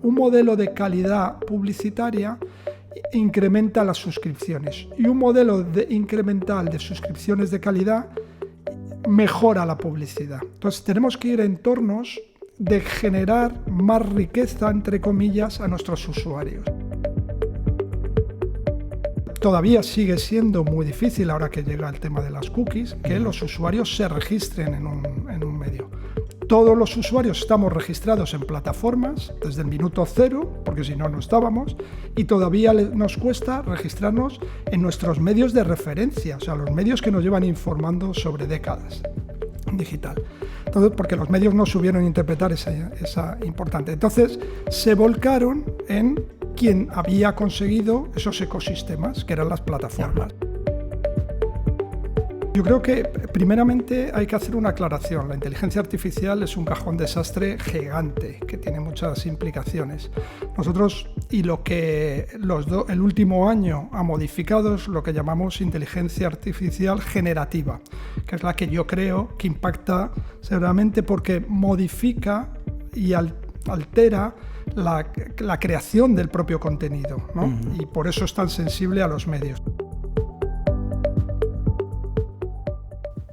un modelo de calidad publicitaria incrementa las suscripciones y un modelo incremental de suscripciones de calidad mejora la publicidad. Entonces tenemos que ir a entornos de generar más riqueza, entre comillas, a nuestros usuarios. Todavía sigue siendo muy difícil, ahora que llega el tema de las cookies, que los usuarios se registren en un medio. Todos los usuarios estamos registrados en plataformas desde el minuto cero, porque si no, no estábamos, y todavía nos cuesta registrarnos en nuestros medios de referencia, o sea, los medios que nos llevan informando sobre décadas digital. Entonces, porque los medios no supieron interpretar esa importante. Entonces, se volcaron en quien había conseguido esos ecosistemas, que eran las plataformas. Yo creo que primeramente hay que hacer una aclaración. La inteligencia artificial es un cajón desastre gigante que tiene muchas implicaciones. Nosotros, y lo que el último año ha modificado es lo que llamamos inteligencia artificial generativa, que es la que yo creo que impacta seguramente porque modifica y altera la creación del propio contenido, ¿no? Y por eso es tan sensible a los medios.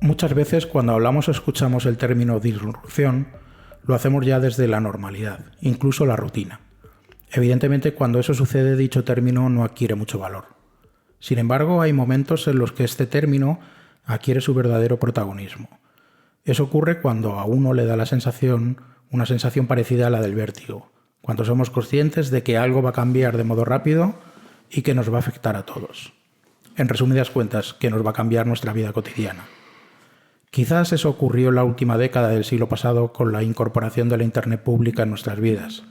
Muchas veces cuando hablamos o escuchamos el término disrupción, lo hacemos ya desde la normalidad, incluso la rutina. Evidentemente, cuando eso sucede, dicho término no adquiere mucho valor. Sin embargo, hay momentos en los que este término adquiere su verdadero protagonismo. Eso ocurre cuando a uno le da una sensación parecida a la del vértigo, cuando somos conscientes de que algo va a cambiar de modo rápido y que nos va a afectar a todos. En resumidas cuentas, que nos va a cambiar nuestra vida cotidiana. Quizás eso ocurrió en la última década del siglo pasado con la incorporación de la Internet pública en nuestras vidas.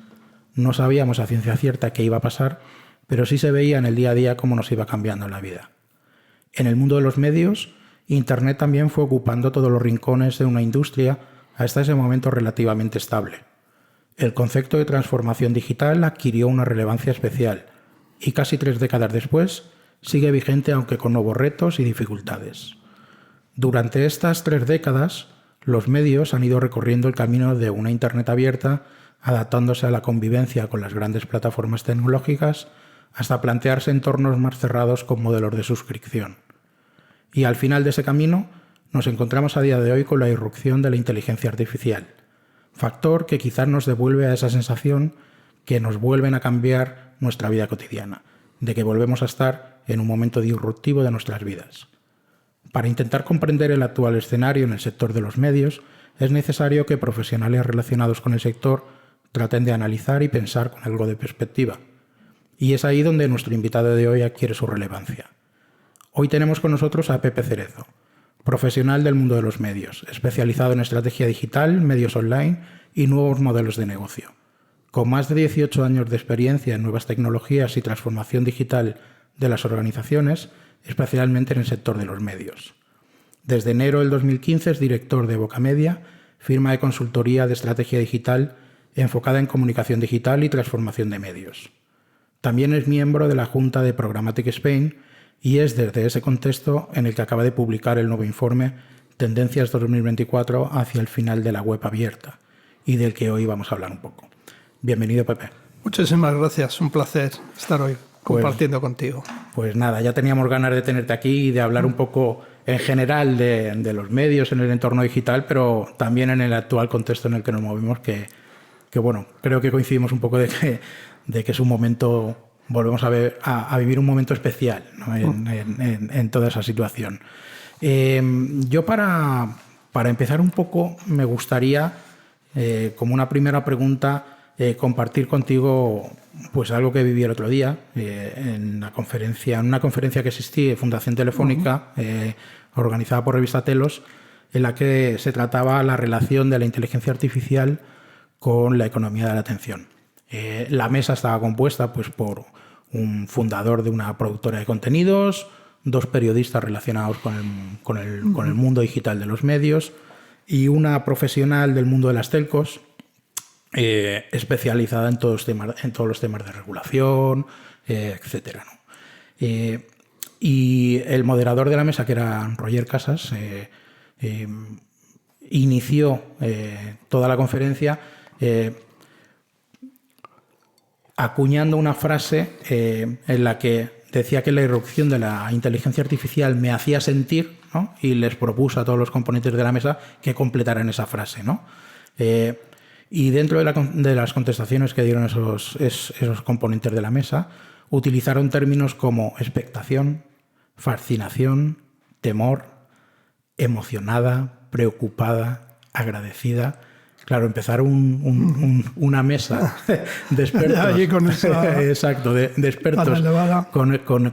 No sabíamos a ciencia cierta qué iba a pasar, pero sí se veía en el día a día cómo nos iba cambiando la vida. En el mundo de los medios, Internet también fue ocupando todos los rincones de una industria hasta ese momento relativamente estable. El concepto de transformación digital adquirió una relevancia especial y casi 3 décadas después sigue vigente, aunque con nuevos retos y dificultades. Durante estas 3 décadas, los medios han ido recorriendo el camino de una Internet abierta, adaptándose a la convivencia con las grandes plataformas tecnológicas, hasta plantearse entornos más cerrados con modelos de suscripción. Y al final de ese camino, nos encontramos a día de hoy con la irrupción de la inteligencia artificial, factor que quizás nos devuelve a esa sensación que nos vuelven a cambiar nuestra vida cotidiana, de que volvemos a estar en un momento disruptivo de nuestras vidas. Para intentar comprender el actual escenario en el sector de los medios, es necesario que profesionales relacionados con el sector traten de analizar y pensar con algo de perspectiva. Y es ahí donde nuestro invitado de hoy adquiere su relevancia. Hoy tenemos con nosotros a Pepe Cerezo, profesional del mundo de los medios, especializado en estrategia digital, medios online y nuevos modelos de negocio. Con más de 18 años de experiencia en nuevas tecnologías y transformación digital de las organizaciones, especialmente en el sector de los medios. Desde enero del 2015 es director de Bocamedia, firma de consultoría de estrategia digital enfocada en comunicación digital y transformación de medios. También es miembro de la Junta de Programmatic Spain y es desde ese contexto en el que acaba de publicar el nuevo informe Tendencias 2024 hacia el final de la web abierta y del que hoy vamos a hablar un poco. Bienvenido, Pepe. Muchísimas gracias, un placer estar hoy compartiendo contigo. Pues nada, ya teníamos ganas de tenerte aquí y de hablar un poco en general de los medios en el entorno digital, pero también en el actual contexto en el que nos movemos, que bueno, creo que coincidimos un poco de que es un momento, volvemos a vivir un momento especial, ¿no? en toda esa situación. Yo para empezar un poco me gustaría, como una primera pregunta, compartir contigo pues algo que viví el otro día en una conferencia que existí de Fundación Telefónica, organizada por Revista Telos, en la que se trataba la relación de la inteligencia artificial con la economía de la atención. La mesa estaba compuesta pues, por un fundador de una productora de contenidos, 2 periodistas relacionados con el mundo digital de los medios y una profesional del mundo de las telcos, especializada en todos los temas de regulación, etcétera, ¿no? Y el moderador de la mesa, que era Roger Casas, inició toda la conferencia acuñando una frase en la que decía que la irrupción de la inteligencia artificial me hacía sentir, ¿no? Y les propuso a todos los componentes de la mesa que completaran esa frase, ¿no? Y dentro de las contestaciones que dieron esos componentes de la mesa, utilizaron términos como expectación, fascinación, temor, emocionada, preocupada, agradecida. Claro, empezar una mesa de expertos, con esa exacto, de expertos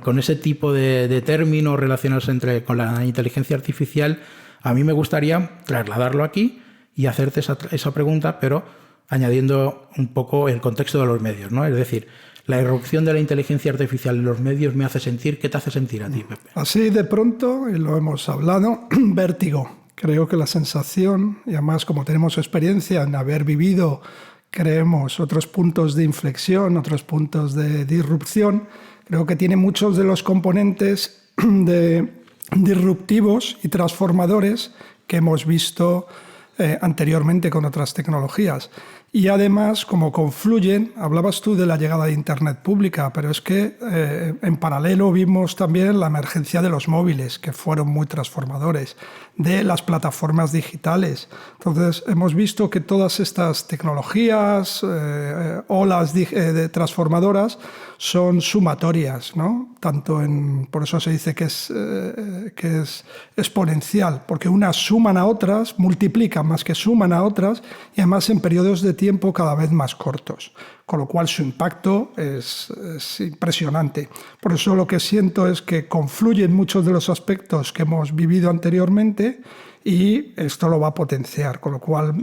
con ese tipo de términos relacionados con la inteligencia artificial, a mí me gustaría trasladarlo aquí y hacerte esa pregunta, pero añadiendo un poco el contexto de los medios, ¿no? Es decir, la irrupción de la inteligencia artificial en los medios me hace sentir... ¿Qué te hace sentir a ti, Pepe? Así de pronto, y lo hemos hablado, vértigo. Creo que la sensación, y además como tenemos experiencia en haber vivido, creemos, otros puntos de inflexión, otros puntos de disrupción, creo que tiene muchos de los componentes disruptivos y transformadores que hemos visto anteriormente con otras tecnologías. Y además, como confluyen, hablabas tú de la llegada de Internet pública, pero es que en paralelo vimos también la emergencia de los móviles, que fueron muy transformadores, de las plataformas digitales. Entonces, hemos visto que todas estas tecnologías, olas transformadoras, son sumatorias, ¿no? Por eso se dice que es exponencial, porque unas suman a otras, multiplican más que suman a otras, y además en periodos de tiempo cada vez más cortos, con lo cual su impacto es impresionante. Por eso lo que siento es que confluyen muchos de los aspectos que hemos vivido anteriormente y esto lo va a potenciar, con lo cual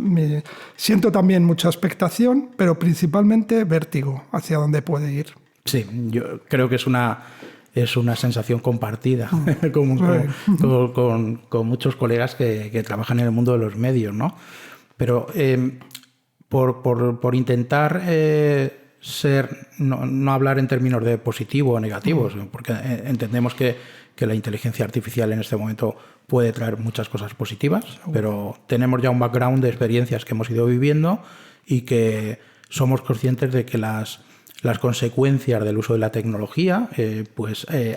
siento también mucha expectación, pero principalmente vértigo hacia dónde puede ir. Sí, yo creo que es una sensación compartida con muchos colegas que trabajan en el mundo de los medios, ¿no? Pero por intentar no hablar en términos de positivo o negativos, porque entendemos que la inteligencia artificial en este momento puede traer muchas cosas positivas, pero tenemos ya un background de experiencias que hemos ido viviendo y que somos conscientes de que las consecuencias del uso de la tecnología,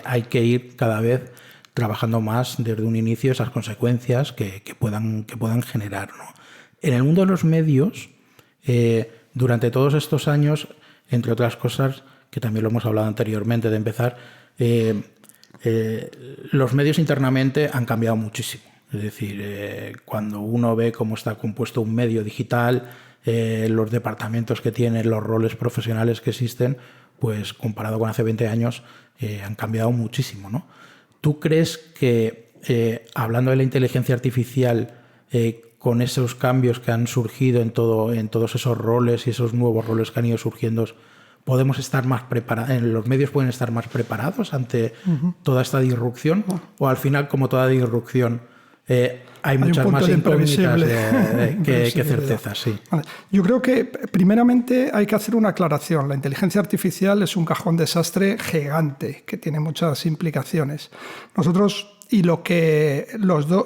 hay que ir cada vez trabajando más desde un inicio esas consecuencias que puedan generar, ¿no? En el mundo de los medios, durante todos estos años, entre otras cosas, que también lo hemos hablado anteriormente de empezar, los medios internamente han cambiado muchísimo. Es decir, cuando uno ve cómo está compuesto un medio digital, los departamentos que tienen, los roles profesionales que existen, pues comparado con hace 20 años, han cambiado muchísimo, ¿no? ¿Tú crees que, hablando de la inteligencia artificial, con esos cambios que han surgido en todos esos roles y esos nuevos roles que han ido surgiendo, podemos estar más preparados, los medios pueden estar más preparados ante toda esta disrupción? ¿O al final, como toda disrupción, hay muchas más incógnitas que certezas? Sí. Vale. Yo creo que primeramente hay que hacer una aclaración. La inteligencia artificial es un cajón desastre gigante que tiene muchas implicaciones. Nosotros, y lo que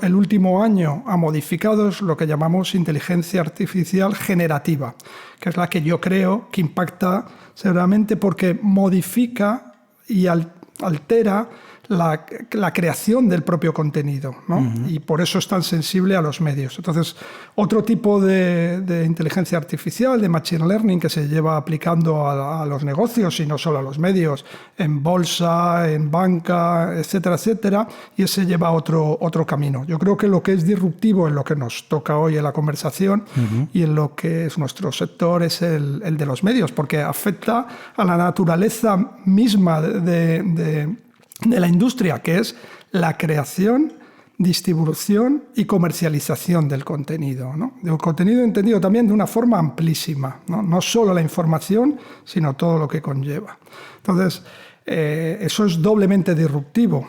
el último año ha modificado, es lo que llamamos inteligencia artificial generativa, que es la que yo creo que impacta severamente porque modifica y altera la creación del propio contenido, ¿no? Uh-huh. Y por eso es tan sensible a los medios. Entonces, otro tipo de inteligencia artificial, de machine learning, que se lleva aplicando a los negocios y no solo a los medios, en bolsa, en banca, etcétera, etcétera, y ese lleva otro camino. Yo creo que lo que es disruptivo en lo que nos toca hoy en la conversación uh-huh. y en lo que es nuestro sector es el de los medios, porque afecta a la naturaleza misma de la industria, que es la creación, distribución y comercialización del contenido, ¿no? Del contenido entendido también de una forma amplísima, ¿no? No solo la información, sino todo lo que conlleva. Entonces, eso es doblemente disruptivo,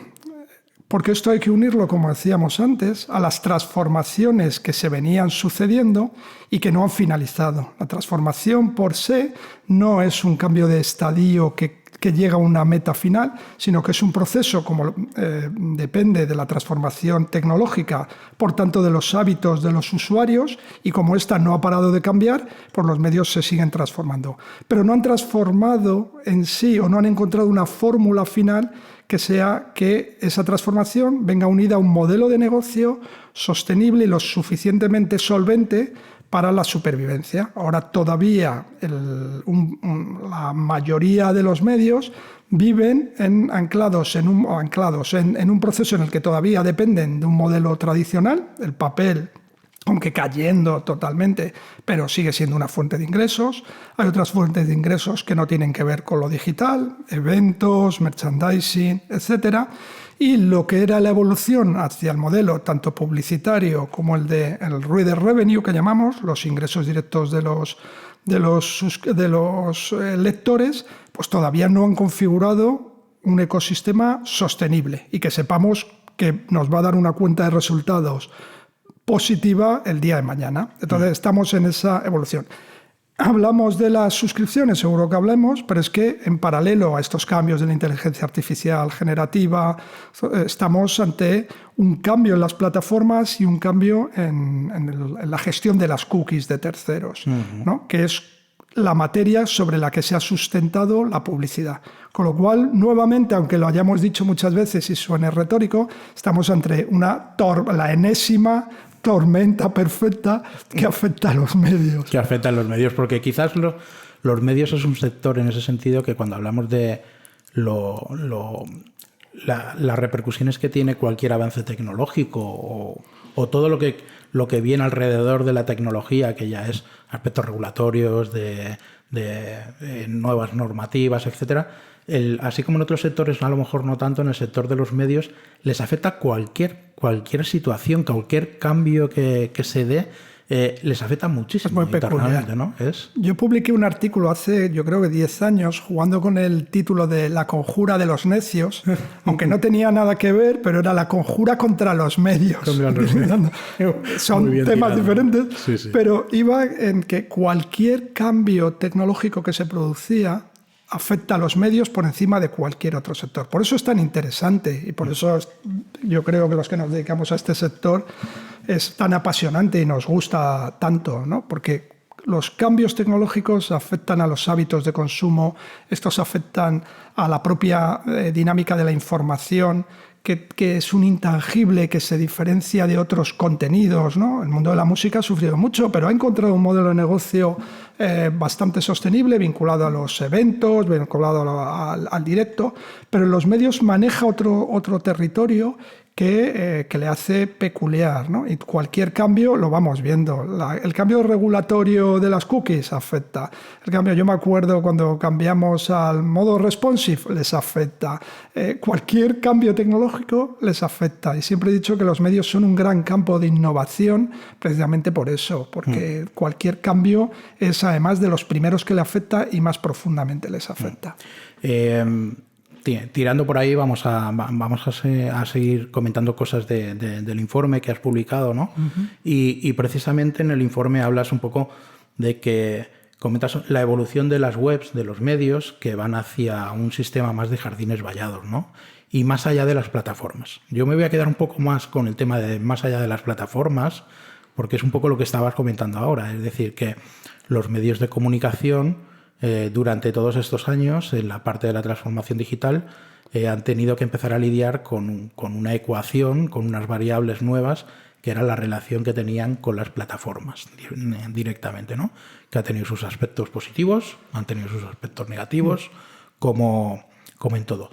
porque esto hay que unirlo, como decíamos antes, a las transformaciones que se venían sucediendo y que no han finalizado. La transformación por sí no es un cambio de estadio que que llega a una meta final, sino que es un proceso, como depende de la transformación tecnológica, por tanto de los hábitos de los usuarios, y como esta no ha parado de cambiar, pues los medios se siguen transformando. Pero no han transformado en sí, o no han encontrado una fórmula final que sea que esa transformación venga unida a un modelo de negocio sostenible y lo suficientemente solvente para la supervivencia. Ahora todavía la mayoría de los medios viven anclados en un proceso en el que todavía dependen de un modelo tradicional, el papel, aunque cayendo totalmente, pero sigue siendo una fuente de ingresos. Hay otras fuentes de ingresos que no tienen que ver con lo digital, eventos, merchandising, etcétera. Y lo que era la evolución hacia el modelo tanto publicitario como el reader revenue, que llamamos, los ingresos directos de los lectores, pues todavía no han configurado un ecosistema sostenible y que sepamos que nos va a dar una cuenta de resultados positiva el día de mañana. Entonces estamos en esa evolución. Hablamos de las suscripciones, seguro que hablemos, pero es que en paralelo a estos cambios de la inteligencia artificial generativa, estamos ante un cambio en las plataformas y un cambio en la gestión de las cookies de terceros, ¿no? Que es la materia sobre la que se ha sustentado la publicidad. Con lo cual, nuevamente, aunque lo hayamos dicho muchas veces y suene retórico, estamos ante la enésima tormenta perfecta que afecta a los medios. Que afecta a los medios, porque quizás los medios es un sector en ese sentido que cuando hablamos de las repercusiones que tiene cualquier avance tecnológico o todo lo que viene alrededor de la tecnología, que ya es aspectos regulatorios, de nuevas normativas, etcétera, así como en otros sectores, a lo mejor no tanto, en el sector de los medios, les afecta cualquier situación, cualquier cambio que se dé, les afecta muchísimo. Es muy peculiar, ¿no? Yo publiqué un artículo hace, yo creo que 10 años, jugando con el título de La conjura de los necios, aunque no tenía nada que ver, pero era la conjura contra los medios. Son temas diferentes, sí. Pero iba en que cualquier cambio tecnológico que se producía afecta a los medios por encima de cualquier otro sector. Por eso es tan interesante y por eso yo creo que los que nos dedicamos a este sector es tan apasionante y nos gusta tanto, ¿no? Porque los cambios tecnológicos afectan a los hábitos de consumo, estos afectan a la propia dinámica de la información, que es un intangible que se diferencia de otros contenidos, ¿no? El mundo de la música ha sufrido mucho, pero ha encontrado un modelo de negocio bastante sostenible, vinculado a los eventos, vinculado al directo, pero en los medios maneja otro territorio que le hace peculiar, ¿no? Y cualquier cambio lo vamos viendo. El cambio regulatorio de las cookies afecta. Yo me acuerdo cuando cambiamos al modo responsive, les afecta. Cualquier cambio tecnológico les afecta. Y siempre he dicho que los medios son un gran campo de innovación precisamente por eso, porque cualquier cambio es además de los primeros que le afecta y más profundamente les afecta. Tirando por ahí vamos a seguir comentando cosas del informe que has publicado, ¿no? Y precisamente en el informe hablas un poco de que comentas la evolución de las webs, de los medios, que van hacia un sistema más de jardines vallados, ¿no? Y más allá de las plataformas. Yo me voy a quedar un poco más con el tema de más allá de las plataformas, porque es un poco lo que estabas comentando ahora, es decir, que los medios de comunicación durante todos estos años, en la parte de la transformación digital, han tenido que empezar a lidiar con una ecuación, con unas variables nuevas, que era la relación que tenían con las plataformas directamente, ¿no? Que ha tenido sus aspectos positivos, han tenido sus aspectos negativos, como en todo.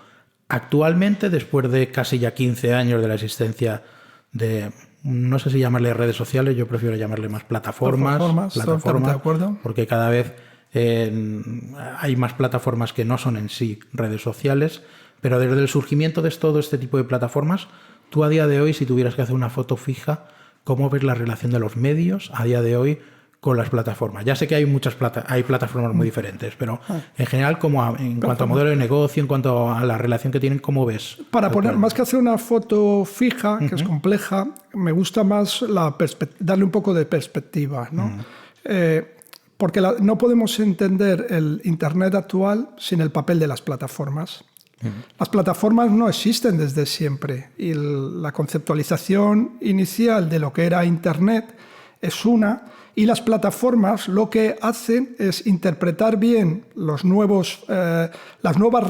Actualmente, después de casi ya 15 años de la existencia de, no sé si llamarle redes sociales, yo prefiero llamarle más plataformas, de acuerdo. Porque cada vez hay más plataformas que no son en sí redes sociales, pero desde el surgimiento de todo este tipo de plataformas, tú a día de hoy, si tuvieras que hacer una foto fija, ¿cómo ves la relación de los medios a día de hoy con las plataformas? Ya sé que hay hay plataformas muy diferentes, pero en general, en cuanto a modelo de negocio, en cuanto a la relación que tienen, ¿cómo ves? Para poner, más que hacer una foto fija, que es compleja, me gusta más darle un poco de perspectiva, ¿no? porque no podemos entender el Internet actual sin el papel de las plataformas. Las plataformas no existen desde siempre y la conceptualización inicial de lo que era Internet es una, y las plataformas lo que hacen es interpretar bien las nuevas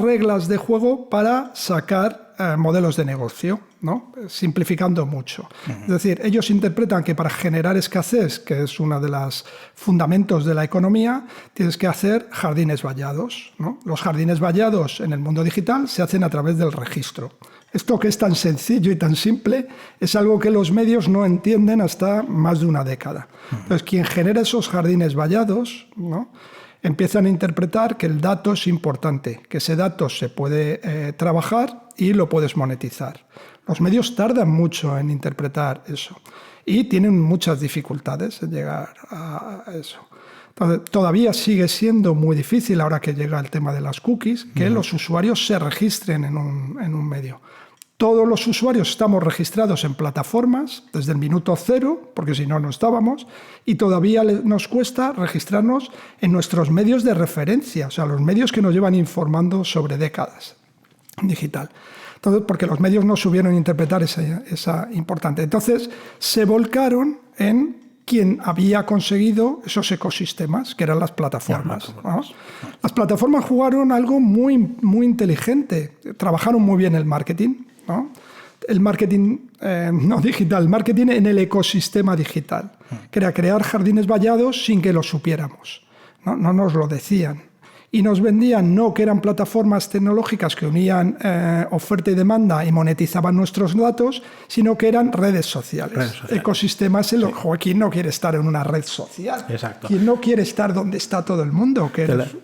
reglas de juego para sacar modelos de negocio, ¿no? Simplificando mucho. Es decir, ellos interpretan que para generar escasez, que es uno de los fundamentos de la economía, tienes que hacer jardines vallados, ¿no? Los jardines vallados en el mundo digital se hacen a través del registro. Esto, que es tan sencillo y tan simple, es algo que los medios no entienden hasta más de una década. Entonces, quien genera esos jardines vallados, ¿no?, empiezan a interpretar que el dato es importante, que ese dato se puede trabajar y lo puedes monetizar. Los medios tardan mucho en interpretar eso y tienen muchas dificultades en llegar a eso. Entonces, todavía sigue siendo muy difícil, ahora que llega el tema de las cookies, que los usuarios se registren en un medio. Todos los usuarios estamos registrados en plataformas desde el minuto cero, porque si no, no estábamos, y todavía nos cuesta registrarnos en nuestros medios de referencia, o sea, los medios que nos llevan informando sobre décadas digital. Entonces, porque los medios no supieron interpretar esa importante. Entonces, se volcaron en quien había conseguido esos ecosistemas, que eran las plataformas, ¿no? Las plataformas jugaron algo muy, muy inteligente, trabajaron muy bien el marketing, ¿no? El marketing no digital, el marketing en el ecosistema digital, que era crear jardines vallados sin que lo supiéramos, ¿no? No nos lo decían. Y nos vendían no que eran plataformas tecnológicas que unían oferta y demanda y monetizaban nuestros datos, sino que eran redes sociales. Ecosistemas. Sí. ¿Quién no quiere estar en una red social? Exacto. ¿Quién no quiere estar donde está todo el mundo?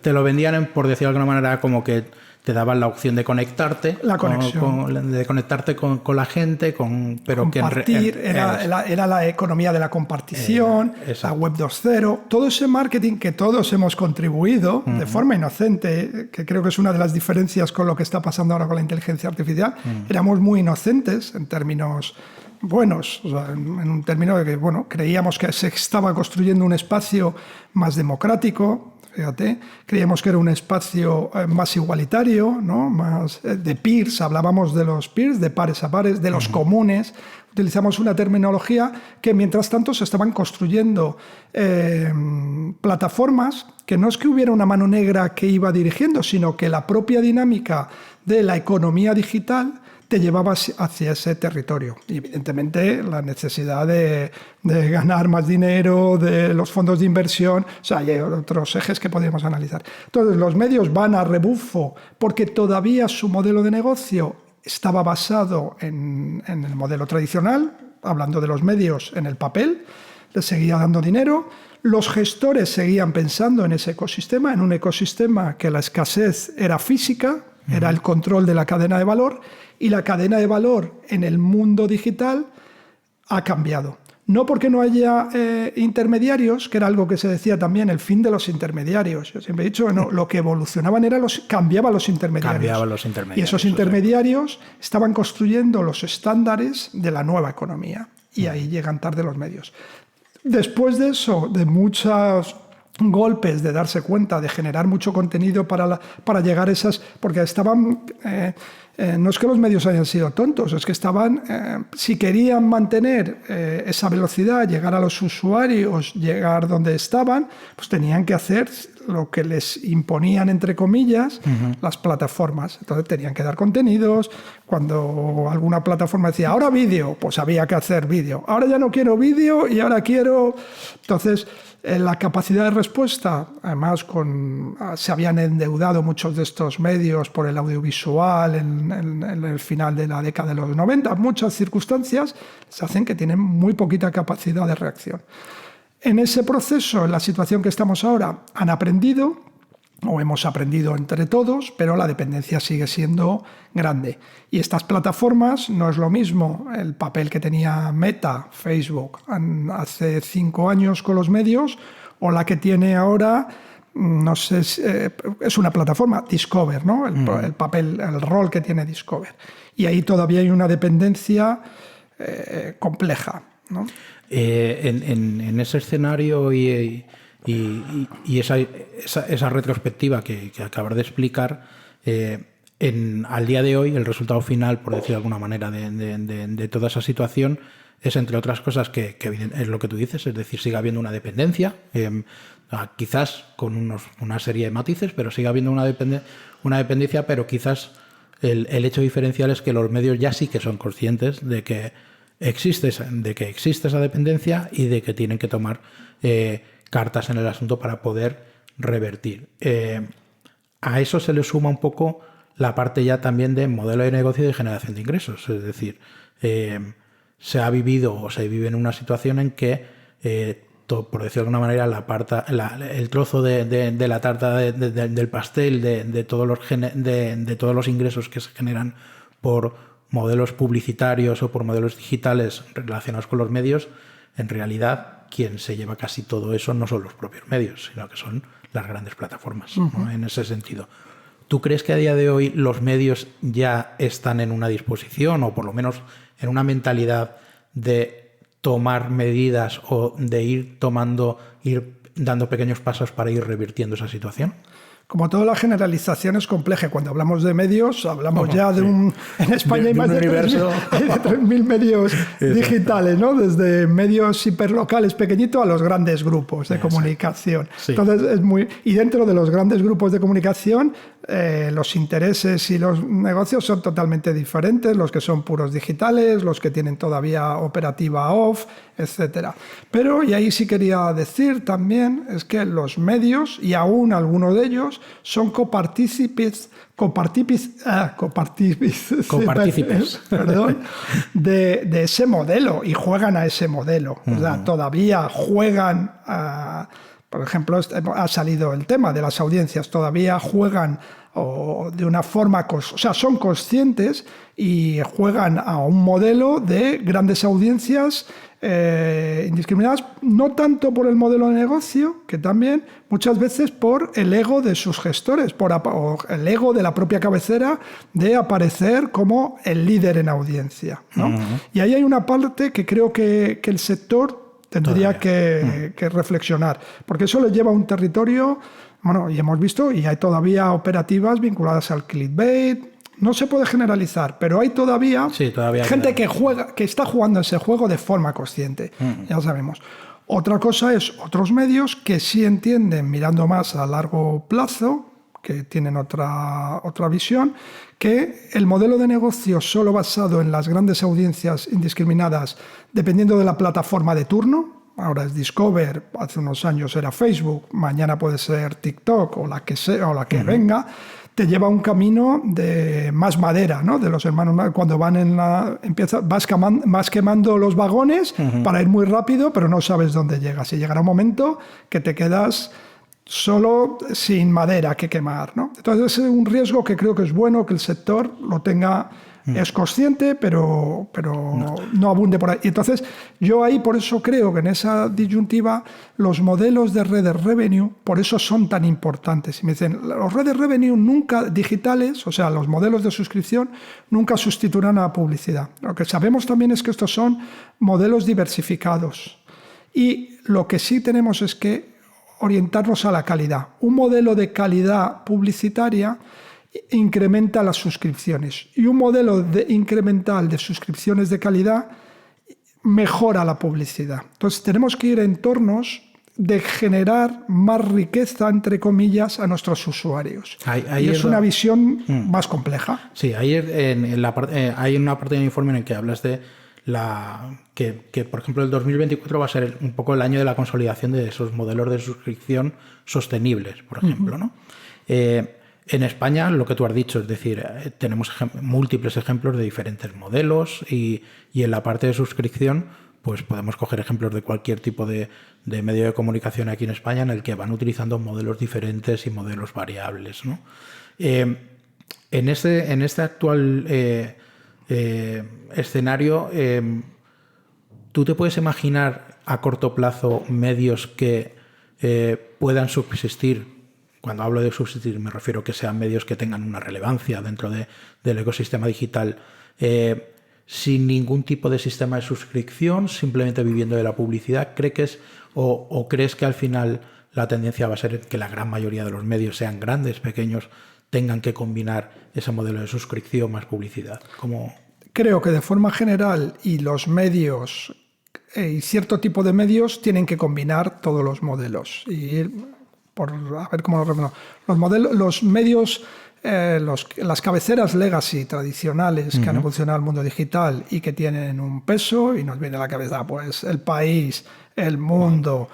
Te lo vendían, por decirlo de alguna manera, como que te daban la opción de conectarte, la conexión. de conectarte con la gente, pero compartir, era la economía de la compartición, la web 2.0, todo ese marketing que todos hemos contribuido de forma inocente, que creo que es una de las diferencias con lo que está pasando ahora con la inteligencia artificial. Éramos muy inocentes en términos buenos, o sea, en un término de que, bueno, creíamos que se estaba construyendo un espacio más democrático. Fíjate, creíamos que era un espacio más igualitario, ¿no? Más de peers, hablábamos de los peers, de pares a pares, de los comunes. Utilizamos una terminología que mientras tanto se estaban construyendo plataformas que no es que hubiera una mano negra que iba dirigiendo, sino que la propia dinámica de la economía digital te llevaba hacia ese territorio. Y evidentemente la necesidad de ganar más dinero, de los fondos de inversión, o sea, hay otros ejes que podríamos analizar. Entonces, los medios van a rebufo porque todavía su modelo de negocio estaba basado en el modelo tradicional, hablando de los medios en el papel, les seguía dando dinero. Los gestores seguían pensando en ese ecosistema, en un ecosistema que la escasez era física, era el control de la cadena de valor, y la cadena de valor en el mundo digital ha cambiado. No porque no haya intermediarios, que era algo que se decía también, el fin de los intermediarios. Yo siempre he dicho que no, lo que evolucionaban era cambiaban los intermediarios. Y esos intermediarios estaban construyendo los estándares de la nueva economía. Y ahí llegan tarde los medios. Después de eso, de muchos golpes, de darse cuenta, de generar mucho contenido para llegar a esas... Porque estaban... no es que los medios hayan sido tontos, es que estaban... si querían mantener esa velocidad, llegar a los usuarios, llegar donde estaban, pues tenían que hacer lo que les imponían, entre comillas, las plataformas. Entonces tenían que dar contenidos. Cuando alguna plataforma decía, ahora vídeo, pues había que hacer vídeo. Ahora ya no quiero vídeo y ahora quiero... Entonces... la capacidad de respuesta, además se habían endeudado muchos de estos medios por el audiovisual en el final de la década de los 90, muchas circunstancias se hacen que tienen muy poquita capacidad de reacción. En ese proceso, en la situación que estamos ahora, han aprendido, o hemos aprendido entre todos, pero la dependencia sigue siendo grande. Y estas plataformas no es lo mismo el papel que tenía Meta, Facebook, hace 5 años con los medios, o la que tiene ahora, no sé, es una plataforma, Discover, ¿no? El papel, el rol que tiene Discover. Y ahí todavía hay una dependencia compleja, ¿no? En ese escenario y Y esa retrospectiva que acabas de explicar, al día de hoy, el resultado final, por decir de alguna manera, de toda esa situación es, entre otras cosas, que es lo que tú dices, es decir, sigue habiendo una dependencia, quizás con una serie de matices, pero sigue habiendo una dependencia, pero quizás el hecho diferencial es que los medios ya sí que son conscientes de que existe esa dependencia y de que tienen que tomar cartas en el asunto para poder revertir. A eso se le suma un poco la parte ya también de modelo de negocio y de generación de ingresos. Es decir, se ha vivido o se vive en una situación en que, por decirlo de alguna manera, el trozo de la tarta del pastel de todos los ingresos que se generan por modelos publicitarios o por modelos digitales relacionados con los medios, en realidad quien se lleva casi todo eso no son los propios medios, sino que son las grandes plataformas, ¿no? En ese sentido. ¿Tú crees que a día de hoy los medios ya están en una disposición o por lo menos en una mentalidad de tomar medidas o de ir dando pequeños pasos para ir revirtiendo esa situación? Como toda la generalización es compleja. Cuando hablamos de medios, hablamos ya de en España hay más de 3.000 medios digitales, ¿no? Desde medios hiperlocales pequeñitos a los grandes grupos de comunicación. Sí. Entonces, y dentro de los grandes grupos de comunicación, los intereses y los negocios son totalmente diferentes, los que son puros digitales, los que tienen todavía operativa off, etcétera. Pero, y ahí sí quería decir también, es que los medios, y aún algunos de ellos, son copartícipes perdón, de ese modelo y juegan a ese modelo. O sea, todavía juegan por ejemplo, ha salido el tema de las audiencias, todavía juegan de una forma, o sea, son conscientes y juegan a un modelo de grandes audiencias indiscriminadas, no tanto por el modelo de negocio, que también muchas veces por el ego de sus gestores, o el ego de la propia cabecera de aparecer como el líder en audiencia, ¿no? Y ahí hay una parte que creo que el sector tendría que reflexionar, porque eso le lleva a un territorio, bueno, y hemos visto, y hay todavía operativas vinculadas al clickbait. No se puede generalizar, pero hay todavía gente que está jugando ese juego de forma consciente, ya sabemos. Otra cosa es otros medios que sí entienden, mirando más a largo plazo, que tienen otra visión, que el modelo de negocio solo basado en las grandes audiencias indiscriminadas, dependiendo de la plataforma de turno, ahora es Discover, hace unos años era Facebook, mañana puede ser TikTok o la que sea o la que venga, te lleva a un camino de más madera, ¿no? De los hermanos, cuando van vas quemando los vagones para ir muy rápido, pero no sabes dónde llegas. Y llegará un momento que te quedas solo sin madera que quemar, ¿no? Entonces es un riesgo que creo que es bueno que el sector lo tenga, es consciente, pero no abunde por ahí. Y entonces yo ahí por eso creo que en esa disyuntiva los modelos de redes revenue, por eso son tan importantes. Y me dicen, los redes revenue nunca digitales, o sea, los modelos de suscripción, nunca sustituirán a la publicidad. Lo que sabemos también es que estos son modelos diversificados. Y lo que sí tenemos es que orientarnos a la calidad. Un modelo de calidad publicitaria incrementa las suscripciones y un modelo incremental de suscripciones de calidad mejora la publicidad. Entonces tenemos que ir a entornos de generar más riqueza, entre comillas, a nuestros usuarios. Y es una visión más compleja. Sí, ahí hay una parte del informe en el que hablas de que, por ejemplo, el 2024 va a ser un poco el año de la consolidación de esos modelos de suscripción sostenibles, por ejemplo, ¿no? En España, lo que tú has dicho, es decir, tenemos múltiples ejemplos de diferentes modelos y en la parte de suscripción, pues podemos coger ejemplos de cualquier tipo de medio de comunicación aquí en España en el que van utilizando modelos diferentes y modelos variables, ¿no? En este actual escenario, ¿tú te puedes imaginar a corto plazo medios que puedan subsistir? Cuando hablo de subsistir me refiero a que sean medios que tengan una relevancia dentro del ecosistema digital, sin ningún tipo de sistema de suscripción, simplemente viviendo de la publicidad. ¿Crees que al final la tendencia va a ser que la gran mayoría de los medios, sean grandes, pequeños, tengan que combinar ese modelo de suscripción más publicidad. ¿Cómo? Creo que de forma general y los medios y cierto tipo de medios tienen que combinar todos los modelos. Y a ver cómo lo resumo. Los medios, las cabeceras legacy tradicionales que han evolucionado al mundo digital y que tienen un peso, y nos viene a la cabeza pues El País, El Mundo,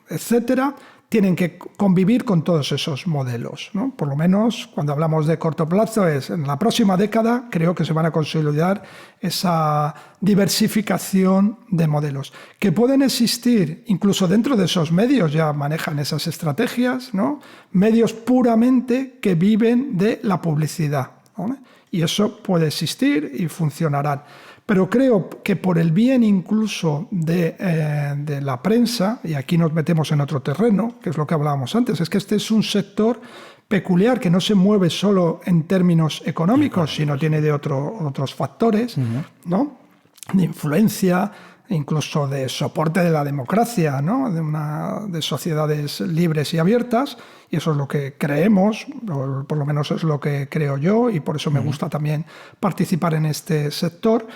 etcétera, tienen que convivir con todos esos modelos, ¿no? Por lo menos cuando hablamos de corto plazo en la próxima década creo que se van a consolidar esa diversificación de modelos que pueden existir incluso dentro de esos medios, ya manejan esas estrategias, ¿no? Medios puramente que viven de la publicidad, ¿no? Y eso puede existir y funcionarán. Pero creo que por el bien incluso de la prensa, y aquí nos metemos en otro terreno, que es lo que hablábamos antes, es que este es un sector peculiar que no se mueve solo en términos económicos, sino tiene de otros factores, ¿no? De influencia, incluso de soporte de la democracia, ¿no? De sociedades libres y abiertas, y eso es lo que creemos, por lo menos es lo que creo yo, y por eso me gusta también participar en este sector.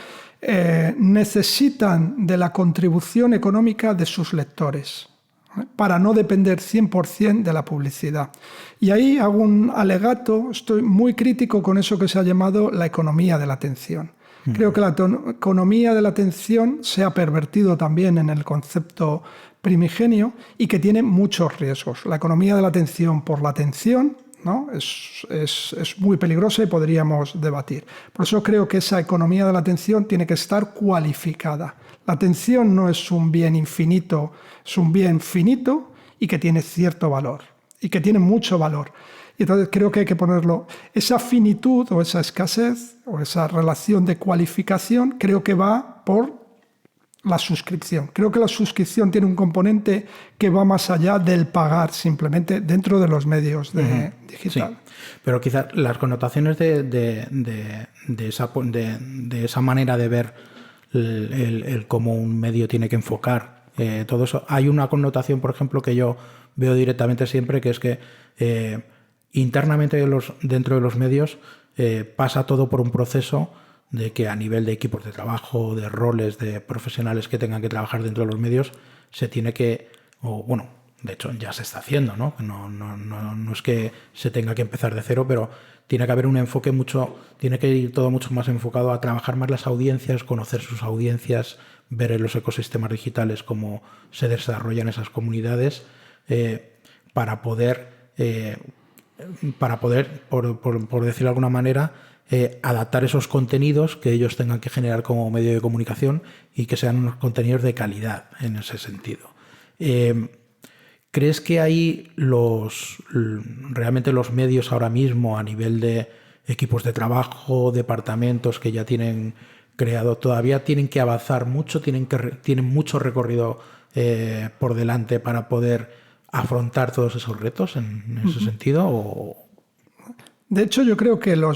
Necesitan de la contribución económica de sus lectores, para no depender 100% de la publicidad. Y ahí hago un alegato, estoy muy crítico con eso que se ha llamado la economía de la atención. Creo que la economía de la atención se ha pervertido también en el concepto primigenio y que tiene muchos riesgos. La economía de la atención por la atención, ¿no? Es muy peligrosa y podríamos debatir. Por eso creo que esa economía de la atención tiene que estar cualificada. La atención no es un bien infinito, es un bien finito y que tiene cierto valor, y que tiene mucho valor. Y entonces creo que hay que ponerlo, esa finitud o esa escasez o esa relación de cualificación, creo que va por la suscripción. Creo que la suscripción tiene un componente que va más allá del pagar simplemente dentro de los medios digital. Sí, pero quizás las connotaciones de esa manera de ver el cómo un medio tiene que enfocar todo eso. Hay una connotación, por ejemplo, que yo veo directamente siempre, que es que internamente dentro de los medios pasa todo por un proceso de que a nivel de equipos de trabajo, de roles, de profesionales que tengan que trabajar dentro de los medios, se tiene que, de hecho ya se está haciendo, ¿no? No es que se tenga que empezar de cero, pero tiene que haber un enfoque tiene que ir todo mucho más enfocado a trabajar más las audiencias, conocer sus audiencias, ver en los ecosistemas digitales cómo se desarrollan esas comunidades, para poder, por decirlo de alguna manera, adaptar esos contenidos que ellos tengan que generar como medio de comunicación y que sean unos contenidos de calidad en ese sentido. ¿Crees que ahí realmente los medios ahora mismo, a nivel de equipos de trabajo, departamentos que ya tienen creado, todavía tienen que avanzar mucho, tienen mucho recorrido por delante para poder afrontar todos esos retos en ese sentido? De hecho, yo creo que lo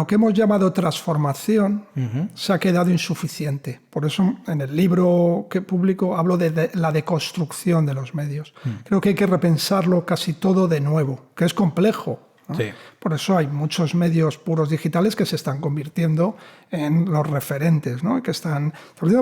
que hemos llamado transformación se ha quedado insuficiente. Por eso, en el libro que publico hablo de la deconstrucción de los medios. Creo que hay que repensarlo casi todo de nuevo, que es complejo, ¿no? Sí. Por eso hay muchos medios puros digitales que se están convirtiendo en los referentes, ¿no? Que están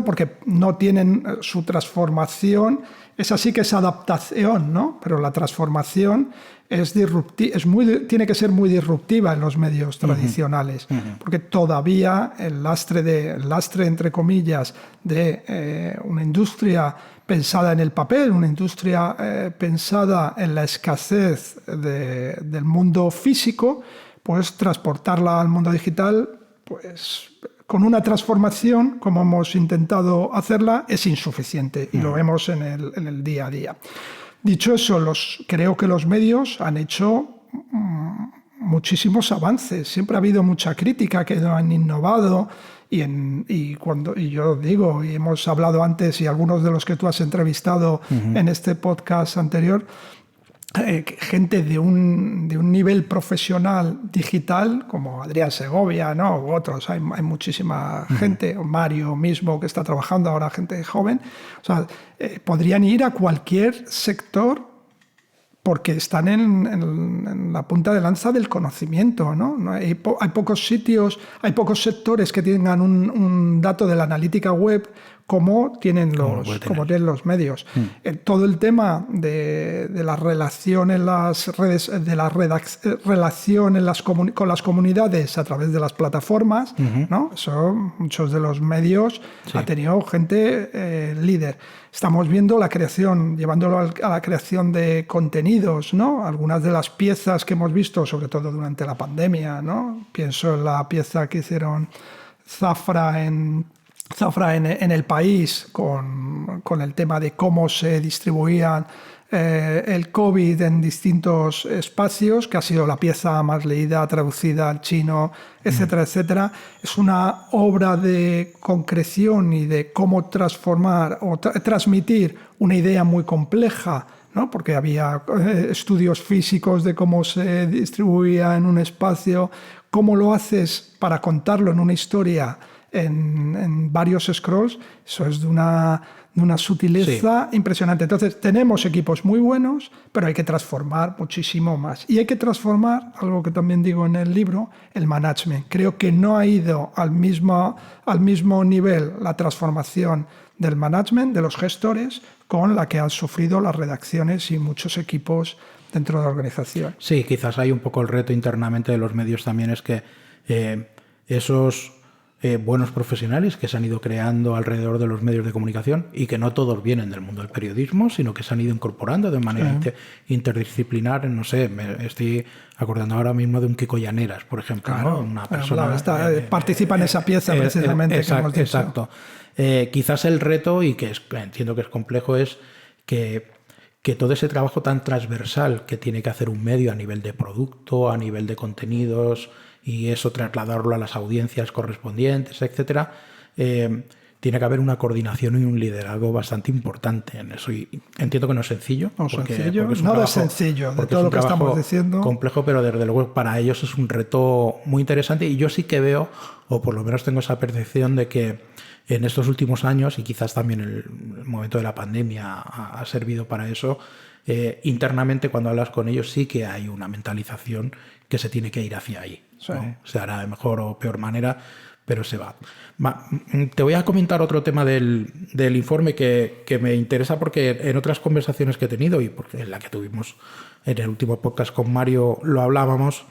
porque no tienen su transformación. Es así que es adaptación, ¿no? Pero la transformación tiene que ser muy disruptiva en los medios tradicionales, porque todavía el lastre entre comillas de una industria pensada en el papel, una industria pensada en la escasez del mundo físico, pues transportarla al mundo digital, pues con una transformación, como hemos intentado hacerla, es insuficiente, y lo vemos en el día a día. Dicho eso, creo que los medios han hecho muchísimos avances. Siempre ha habido mucha crítica, que no han innovado, y yo digo, y hemos hablado antes, y algunos de los que tú has entrevistado en este podcast anterior, gente de un nivel profesional digital, como Adrián Segovia, ¿no? U otros, hay muchísima gente, o Mario mismo que está trabajando ahora, gente joven, o sea, podrían ir a cualquier sector porque están en la punta de lanza del conocimiento, ¿no? Hay pocos sitios, hay pocos sectores que tengan un dato de la analítica web como tienen los medios. Todo el tema de la relación en las redes, de la relación con las comunidades a través de las plataformas, ¿no? Eso, muchos de los medios ha tenido gente líder. Estamos viendo la creación, llevándolo a la creación de contenidos, ¿no? Algunas de las piezas que hemos visto, sobre todo durante la pandemia, ¿no? Pienso en la pieza que hicieron Zafra en El País con el tema de cómo se distribuían el COVID en distintos espacios, que ha sido la pieza más leída, traducida al chino, etcétera, etcétera. Es una obra de concreción y de cómo transformar o transmitir una idea muy compleja, ¿no? Porque había estudios físicos de cómo se distribuía en un espacio, cómo lo haces para contarlo en una historia en varios scrolls. Eso es de una sutileza impresionante. Entonces, tenemos equipos muy buenos, pero hay que transformar muchísimo más. Y hay que transformar, algo que también digo en el libro, el management. Creo que no ha ido al mismo nivel la transformación del management, de los gestores, con la que han sufrido las redacciones y muchos equipos dentro de la organización. Sí, quizás hay un poco el reto internamente de los medios también, es que esos buenos profesionales que se han ido creando alrededor de los medios de comunicación, y que no todos vienen del mundo del periodismo, sino que se han ido incorporando de manera interdisciplinar. No sé, me estoy acordando ahora mismo de un Kiko Llaneras, por ejemplo, claro, ¿no? Una persona participa en esa pieza precisamente. Exacto. Quizás el reto, y que entiendo que es complejo, es que todo ese trabajo tan transversal que tiene que hacer un medio a nivel de producto, a nivel de contenidos, y eso trasladarlo a las audiencias correspondientes, etcétera, tiene que haber una coordinación y un liderazgo bastante importante en eso. Y entiendo que no es sencillo. Nada es sencillo de todo lo que estamos diciendo. Complejo, pero desde luego para ellos es un reto muy interesante. Y yo sí que veo, o por lo menos tengo esa percepción de que en estos últimos años, y quizás también el momento de la pandemia ha servido para eso, internamente cuando hablas con ellos sí que hay una mentalización que se tiene que ir hacia ahí. Sí. ¿no? Se hará de mejor o peor manera, pero se va. Te voy a comentar otro tema del informe que me interesa, porque en otras conversaciones que he tenido, y porque en la que tuvimos en el último podcast con Mario lo hablábamos,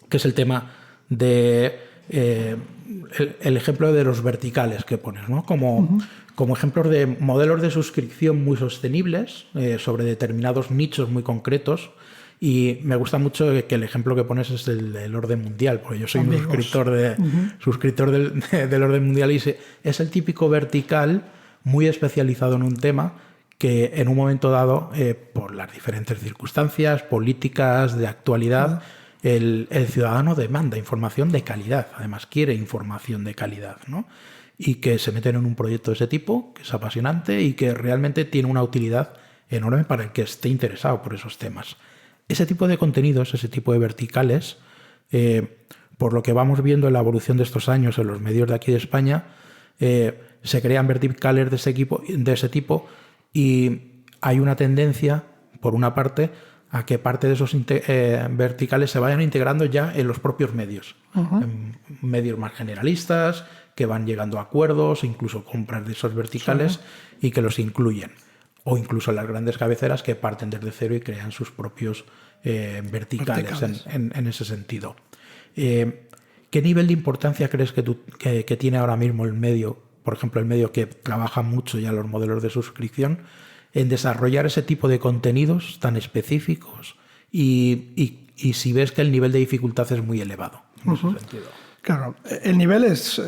que es el tema de el ejemplo de los verticales que pones, ¿no? Como ejemplos de modelos de suscripción muy sostenibles sobre determinados nichos muy concretos. Y me gusta mucho que el ejemplo que pones es el del orden mundial, porque yo soy un suscriptor del orden mundial, y es el típico vertical muy especializado en un tema que en un momento dado, por las diferentes circunstancias políticas de actualidad, el ciudadano demanda información de calidad, además quiere información de calidad, ¿no? Y que se meten en un proyecto de ese tipo, que es apasionante y que realmente tiene una utilidad enorme para el que esté interesado por esos temas. Ese tipo de contenidos, ese tipo de verticales, por lo que vamos viendo en la evolución de estos años en los medios de aquí de España, se crean verticales de ese tipo, y hay una tendencia, por una parte, a que parte de esos verticales se vayan integrando ya en los propios medios. En medios más generalistas, que van llegando a acuerdos, incluso compras de esos verticales, y que los incluyen. O incluso las grandes cabeceras que parten desde cero y crean sus propios verticales. En ese sentido. ¿Qué nivel de importancia crees que tiene ahora mismo el medio, por ejemplo, el medio que trabaja mucho ya los modelos de suscripción, en desarrollar ese tipo de contenidos tan específicos? Y si ves que el nivel de dificultad es muy elevado en ese sentido. Claro, el nivel es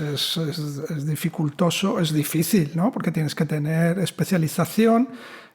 dificultoso, es difícil, ¿no? Porque tienes que tener especialización.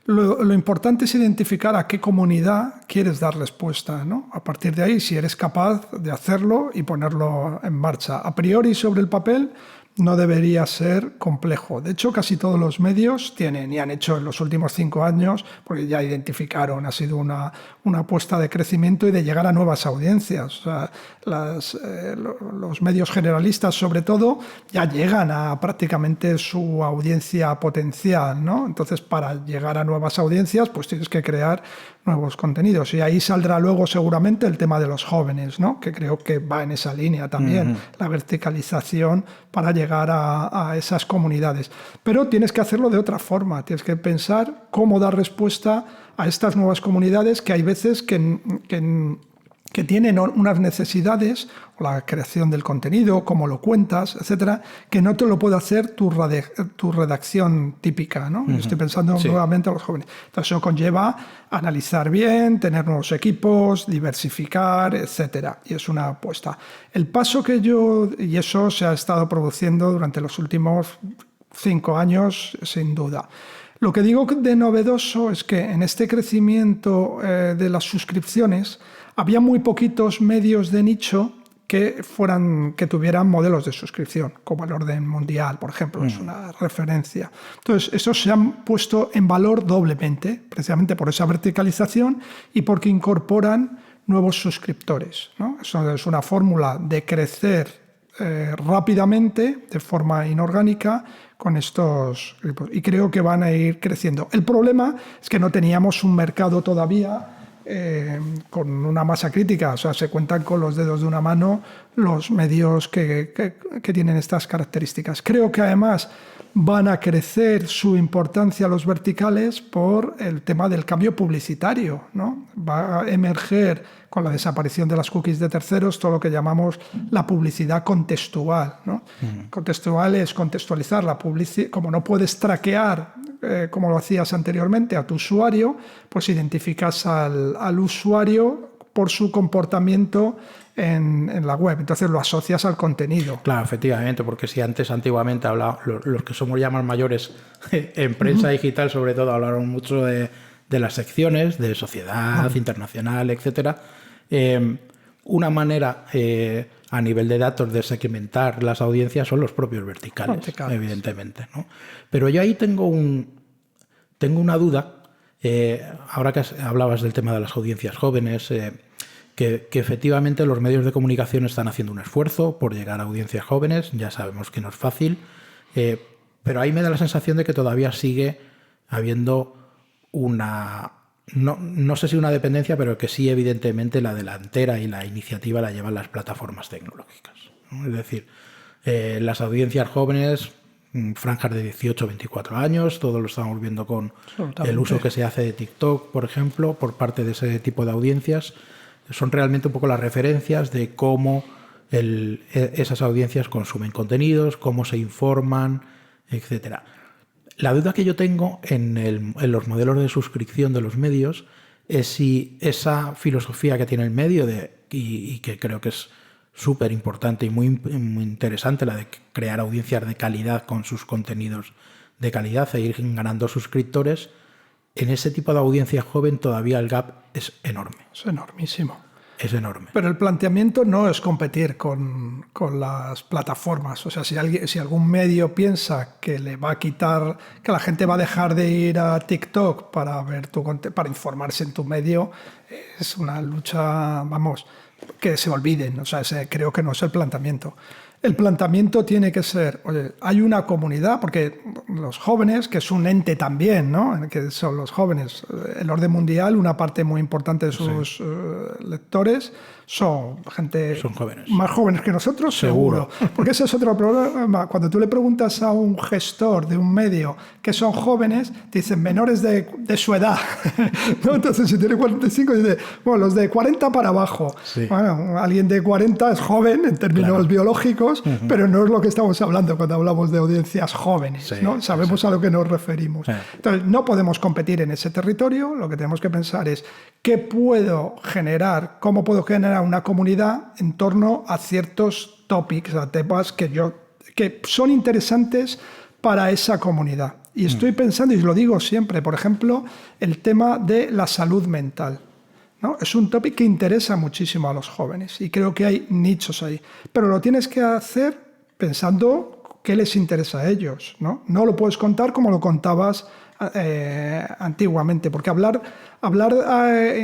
Lo importante es identificar a qué comunidad quieres dar respuesta, ¿no? A partir de ahí, si eres capaz de hacerlo y ponerlo en marcha. A priori, sobre el papel, no debería ser complejo. De hecho, casi todos los medios tienen y han hecho en los últimos 5 años, porque ya identificaron, ha sido una apuesta de crecimiento y de llegar a nuevas audiencias. O sea, los medios generalistas, sobre todo, ya llegan a prácticamente su audiencia potencial, ¿no? Entonces, para llegar a nuevas audiencias, pues tienes que crear nuevos contenidos. Y ahí saldrá luego seguramente el tema de los jóvenes, ¿no? Que creo que va en esa línea también, la verticalización para llegar a esas comunidades. Pero tienes que hacerlo de otra forma, tienes que pensar cómo dar respuesta a estas nuevas comunidades que hay veces que tienen unas necesidades, o la creación del contenido, cómo lo cuentas, etcétera, que no te lo puede hacer tu redacción típica, ¿no? Estoy pensando nuevamente a los jóvenes. Entonces eso conlleva analizar bien, tener nuevos equipos, diversificar, etcétera. Y es una apuesta. El paso que y eso se ha estado produciendo durante los últimos 5 años, sin duda. Lo que digo de novedoso es que en este crecimiento de las suscripciones había muy poquitos medios de nicho que tuvieran modelos de suscripción, como el Orden Mundial, por ejemplo, es una referencia. Entonces, esos se han puesto en valor doblemente, precisamente por esa verticalización y porque incorporan nuevos suscriptores, ¿no? Eso es una fórmula de crecer rápidamente, de forma inorgánica, con estos grupos. Y creo que van a ir creciendo. El problema es que no teníamos un mercado todavía con una masa crítica, o sea, se cuentan con los dedos de una mano los medios que tienen estas características. Creo que además van a crecer su importancia los verticales por el tema del cambio publicitario, ¿no? Va a emerger con la desaparición de las cookies de terceros todo lo que llamamos la publicidad contextual, ¿no? Contextual es contextualizar la publicidad, como no puedes traquear como lo hacías anteriormente a tu usuario, pues identificas al usuario por su comportamiento en la web. Entonces lo asocias al contenido. Claro, efectivamente, porque si antiguamente los que somos ya más mayores en prensa digital, sobre todo, hablaron mucho de las secciones, de sociedad, internacional, etcétera. Una manera a nivel de datos de segmentar las audiencias son los propios verticales. Evidentemente, ¿no? Pero yo ahí tengo una duda, ahora que hablabas del tema de las audiencias jóvenes, que efectivamente los medios de comunicación están haciendo un esfuerzo por llegar a audiencias jóvenes, ya sabemos que no es fácil, pero ahí me da la sensación de que todavía sigue habiendo no sé si una dependencia, pero que sí, evidentemente, la delantera y la iniciativa la llevan las plataformas tecnológicas, ¿no? Es decir, las audiencias jóvenes, franjas de 18 a 24 años, todo lo estamos viendo con el uso que se hace de TikTok, por ejemplo, por parte de ese tipo de audiencias, son realmente un poco las referencias de cómo esas audiencias consumen contenidos, cómo se informan, etcétera. La duda que yo tengo en los modelos de suscripción de los medios es si esa filosofía que tiene el medio y que creo que es súper importante y muy interesante, la de crear audiencias de calidad con sus contenidos de calidad e ir ganando suscriptores, en ese tipo de audiencia joven todavía el gap es enorme. Es enormísimo. Es enorme. Pero el planteamiento no es competir con las plataformas. O sea, si algún medio piensa que le va a quitar, que la gente va a dejar de ir a TikTok para informarse en tu medio, es una lucha, vamos, que se olviden. O sea, creo que no es el planteamiento. El planteamiento tiene que ser, oye, hay una comunidad, porque los jóvenes, que es un ente también, ¿no? Que son los jóvenes, el Orden Mundial, una parte muy importante de sus lectores son gente jóvenes. Más jóvenes que nosotros, seguro. Porque ese es otro problema. Cuando tú le preguntas a un gestor de un medio que son jóvenes, te dicen menores de su edad, ¿no? Entonces, si tiene 45, dice, bueno, los de 40 para abajo. Sí. Bueno, alguien de 40 es joven en términos biológicos, pero no es lo que estamos hablando cuando hablamos de audiencias jóvenes, sí, ¿no? Sabemos a lo que nos referimos. Sí. Entonces, no podemos competir en ese territorio. Lo que tenemos que pensar es qué puedo generar, cómo puedo generar una comunidad en torno a ciertos topics, a temas que son interesantes para esa comunidad. Y estoy pensando, y lo digo siempre, por ejemplo, el tema de la salud mental, ¿no? Es un tópico que interesa muchísimo a los jóvenes y creo que hay nichos ahí. Pero lo tienes que hacer pensando qué les interesa a ellos, ¿no? No lo puedes contar como lo contabas antiguamente, porque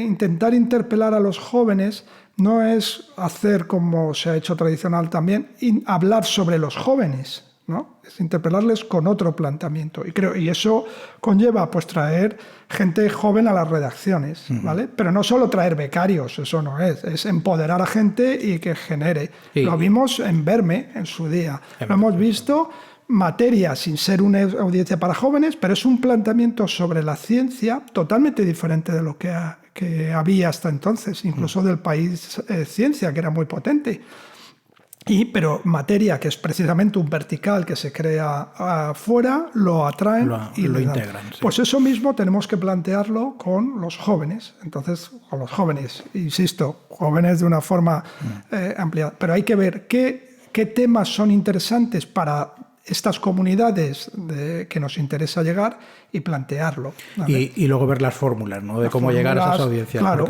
intentar interpelar a los jóvenes no es hacer como se ha hecho tradicional también, hablar sobre los jóvenes, ¿no? Es interpelarles con otro planteamiento. Y eso conlleva pues traer gente joven a las redacciones, ¿vale? Pero no solo traer becarios, eso no es empoderar a gente y que genere. Sí. Lo vimos en Verme en su día. Lo hemos visto, materia sin ser una audiencia para jóvenes, pero es un planteamiento sobre la ciencia totalmente diferente de lo que había hasta entonces, incluso del país Ciencia, que era muy potente. Pero materia, que es precisamente un vertical que se crea afuera, lo atraen y lo integran. Sí. Pues eso mismo tenemos que plantearlo con los jóvenes. Entonces, con los jóvenes, insisto, jóvenes de una forma ampliada. Pero hay que ver qué temas son interesantes para estas comunidades que nos interesa llegar y plantearlo. Y luego ver las fórmulas, ¿no? De cómo llegar a esas audiencias. Claro,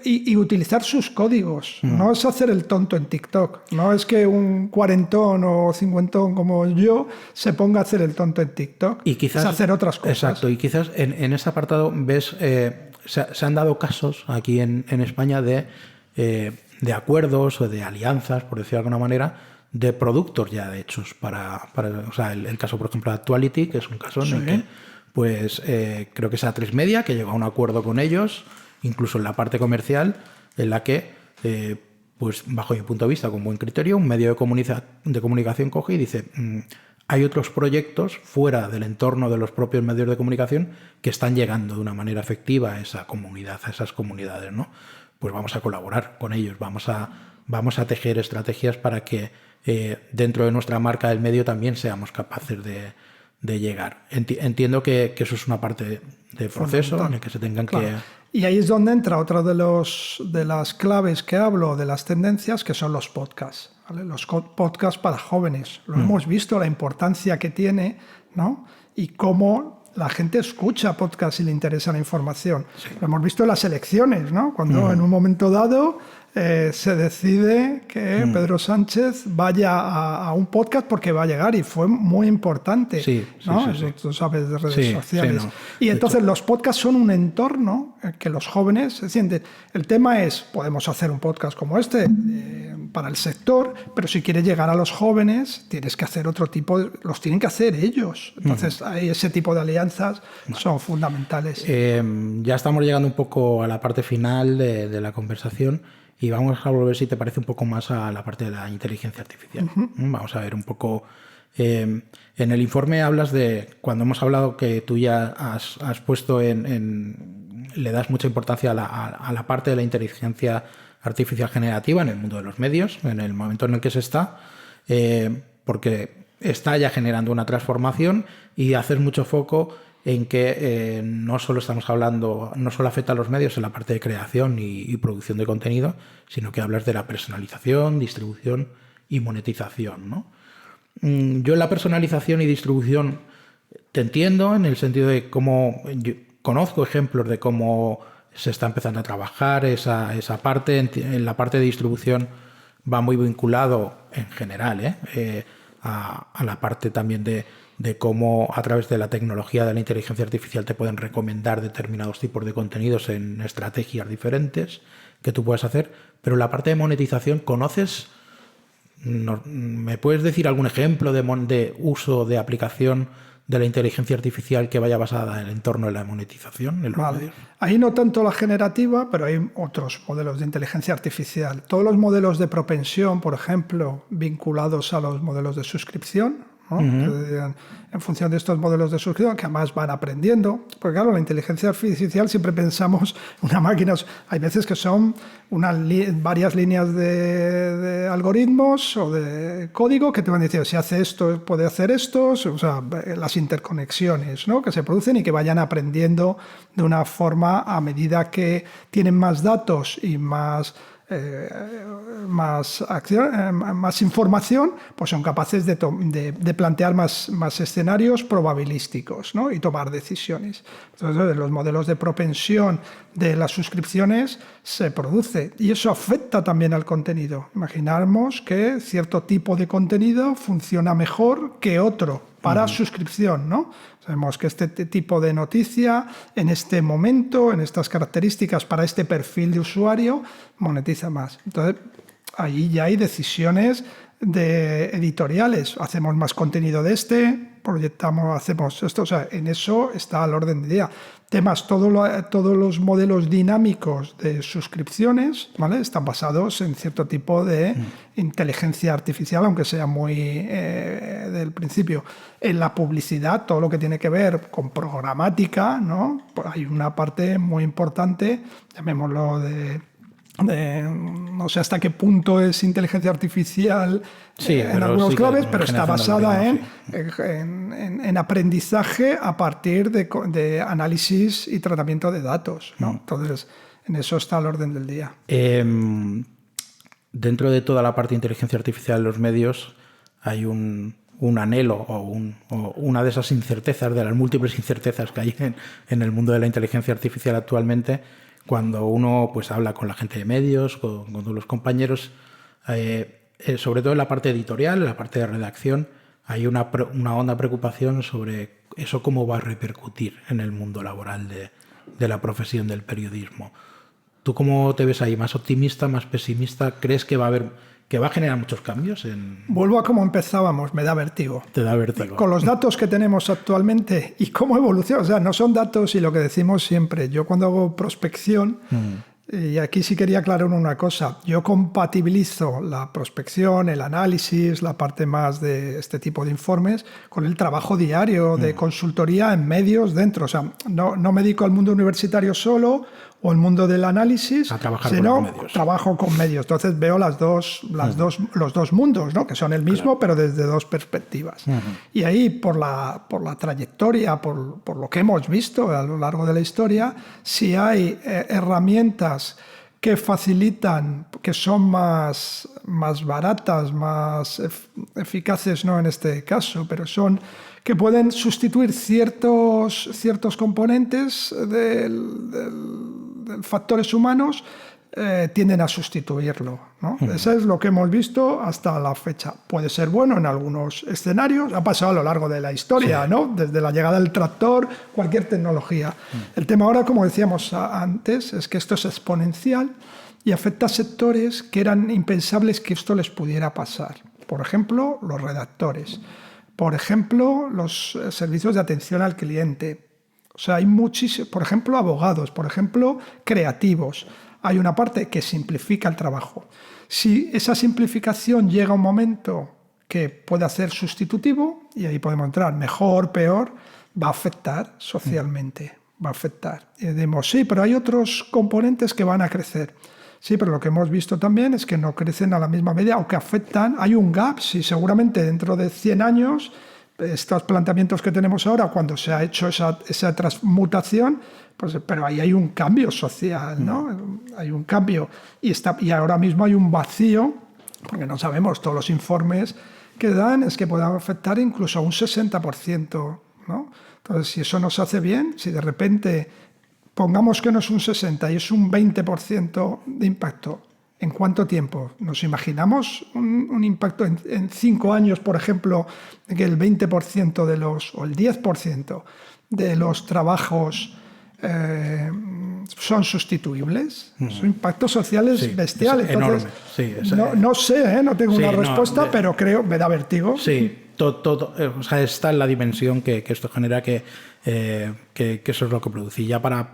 y utilizar sus códigos. No es hacer el tonto en TikTok. No es que un cuarentón o cincuentón como yo se ponga a hacer el tonto en TikTok. Y quizás, es hacer otras cosas. Exacto. Y quizás en ese apartado ves se han dado casos aquí en España de acuerdos o de alianzas, por decirlo de alguna manera, de productos ya hechos o sea, el caso, por ejemplo, de Actuality, que es un caso en el que, pues, creo que es A3 Media, que llegó a un acuerdo con ellos, incluso en la parte comercial, en la que, pues, bajo mi punto de vista, con buen criterio, un medio de comunicación coge y dice, hay otros proyectos fuera del entorno de los propios medios de comunicación que están llegando de una manera efectiva a esa comunidad, a esas comunidades, ¿no? Pues vamos a colaborar con ellos, vamos a tejer estrategias para que dentro de nuestra marca del medio también seamos capaces de llegar. Entiendo que eso es una parte del proceso en el que se tengan que... Y ahí es donde entra otra de las claves que hablo, de las tendencias, que son los podcasts, ¿vale? Los podcasts para jóvenes. Lo hemos visto, la importancia que tiene, ¿no? Y cómo la gente escucha podcasts y le interesa la información. Sí. Lo hemos visto en las elecciones, ¿no? Cuando en un momento dado se decide que Pedro Sánchez vaya a un podcast porque va a llegar, y fue muy importante, ¿no? Sí. Tú sabes, de redes sociales. Sí, no. Y entonces los podcasts son un entorno que los jóvenes se sienten. El tema es, podemos hacer un podcast como este para el sector, pero si quieres llegar a los jóvenes tienes que hacer otro tipo, los tienen que hacer ellos. Entonces ese tipo de alianzas son fundamentales. Ya estamos llegando un poco a la parte final de la conversación. Y vamos a volver, si te parece, un poco más a la parte de la inteligencia artificial. Vamos a ver un poco... en el informe hablas de, cuando hemos hablado que tú ya has puesto le das mucha importancia a la parte de la inteligencia artificial generativa en el mundo de los medios, en el momento en el que se está, porque está ya generando una transformación, y haces mucho foco en que no solo estamos hablando, no solo afecta a los medios en la parte de creación y producción de contenido, sino que hablas de la personalización, distribución y monetización, ¿no? Yo en la personalización y distribución te entiendo, en el sentido de cómo yo conozco ejemplos de cómo se está empezando a trabajar esa parte. En la parte de distribución va muy vinculado en general a la parte también de cómo a través de la tecnología de la inteligencia artificial te pueden recomendar determinados tipos de contenidos en estrategias diferentes que tú puedes hacer. Pero la parte de monetización, ¿me puedes decir algún ejemplo de uso, de aplicación de la inteligencia artificial que vaya basada en el entorno de la monetización? Vale. Ahí no tanto la generativa, pero hay otros modelos de inteligencia artificial. Todos los modelos de propensión, por ejemplo, vinculados a los modelos de suscripción, ¿no? En función de estos modelos de suscripción, que además van aprendiendo, porque claro, la inteligencia artificial siempre pensamos una máquina, hay veces que son varias líneas de algoritmos o de código que te van diciendo, si hace esto, puede hacer esto, o sea, las interconexiones, ¿no? Que se producen y que vayan aprendiendo de una forma a medida que tienen más datos y más más información, pues son capaces de plantear más escenarios probabilísticos, ¿no? Y tomar decisiones. Entonces, los modelos de propensión de las suscripciones se produce y eso afecta también al contenido. Imaginamos que cierto tipo de contenido funciona mejor que otro para suscripción, ¿no? Sabemos que este tipo de noticia, en este momento, en estas características, para este perfil de usuario, monetiza más. Entonces, ahí ya hay decisiones editoriales. Hacemos más contenido de proyectamos, hacemos esto. O sea, en eso está al orden del día. Temas, todos los modelos dinámicos de suscripciones, ¿vale? Están basados en cierto tipo de inteligencia artificial, aunque sea muy del principio. En la publicidad, todo lo que tiene que ver con programática, ¿no? Pues hay una parte muy importante, llamémoslo no sé hasta qué punto es inteligencia artificial en algunos claves, pero está basada en aprendizaje a partir de análisis y tratamiento de datos, ¿no? Entonces, en eso está al orden del día. Dentro de toda la parte de inteligencia artificial en los medios hay un anhelo o una de esas incertezas, de las múltiples incertezas que hay en el mundo de la inteligencia artificial actualmente. Cuando uno pues habla con la gente de medios, con los compañeros, sobre todo en la parte editorial, en la parte de redacción, hay una honda preocupación sobre eso cómo va a repercutir en el mundo laboral de la profesión del periodismo. ¿Tú cómo te ves ahí? ¿Más optimista, más pesimista? ¿Crees que va a generar muchos cambios? Vuelvo a cómo empezábamos, me da vértigo. Te da vértigo. Con los datos que tenemos actualmente y cómo evoluciona, o sea, no son datos y lo que decimos siempre. Yo cuando hago prospección, y aquí sí quería aclarar una cosa, yo compatibilizo la prospección, el análisis, la parte más de este tipo de informes, con el trabajo diario de consultoría en medios dentro. O sea, no me dedico al mundo universitario solo o el mundo del análisis, sino trabajo con medios. Entonces veo los dos mundos, ¿no? Que son el mismo, pero desde dos perspectivas. Y ahí, por la trayectoria, por lo que hemos visto a lo largo de la historia, si hay herramientas que facilitan, que son más baratas, más eficaces, no en este caso, pero son que pueden sustituir ciertos componentes de factores humanos, tienden a sustituirlo, ¿no? Eso es lo que hemos visto hasta la fecha. Puede ser bueno en algunos escenarios, ha pasado a lo largo de la historia, ¿no? Desde la llegada del tractor, cualquier tecnología. El tema ahora, como decíamos antes, es que esto es exponencial y afecta a sectores que eran impensables que esto les pudiera pasar. Por ejemplo, los redactores. Por ejemplo, los servicios de atención al cliente. O sea, hay muchísimos, por ejemplo, abogados, por ejemplo, creativos. Hay una parte que simplifica el trabajo. Si esa simplificación llega a un momento que pueda ser sustitutivo, y ahí podemos entrar mejor, peor, va a afectar socialmente, va a afectar. Y decimos, sí, pero hay otros componentes que van a crecer. Sí, pero lo que hemos visto también es que no crecen a la misma medida o que afectan. Hay un gap, sí, seguramente dentro de 100 años, estos planteamientos que tenemos ahora, cuando se ha hecho esa transmutación, pues, pero ahí hay un cambio social, ¿no? Hay un cambio y ahora mismo hay un vacío, porque no sabemos, todos los informes que dan es que puede afectar incluso a un 60%, ¿no? Entonces, si eso no se hace bien, si de repente pongamos que no es un 60% y es un 20% de impacto, ¿en cuánto tiempo? ¿Nos imaginamos un impacto en 5 años, por ejemplo, de que el 20% o el 10% de los trabajos son sustituibles? Son impactos sociales bestiales. Entonces, enorme. No sé, no tengo una respuesta, pero creo, me da vértigo. Sí, o sea, está en la dimensión que esto genera, que eso es lo que produce. Y ya para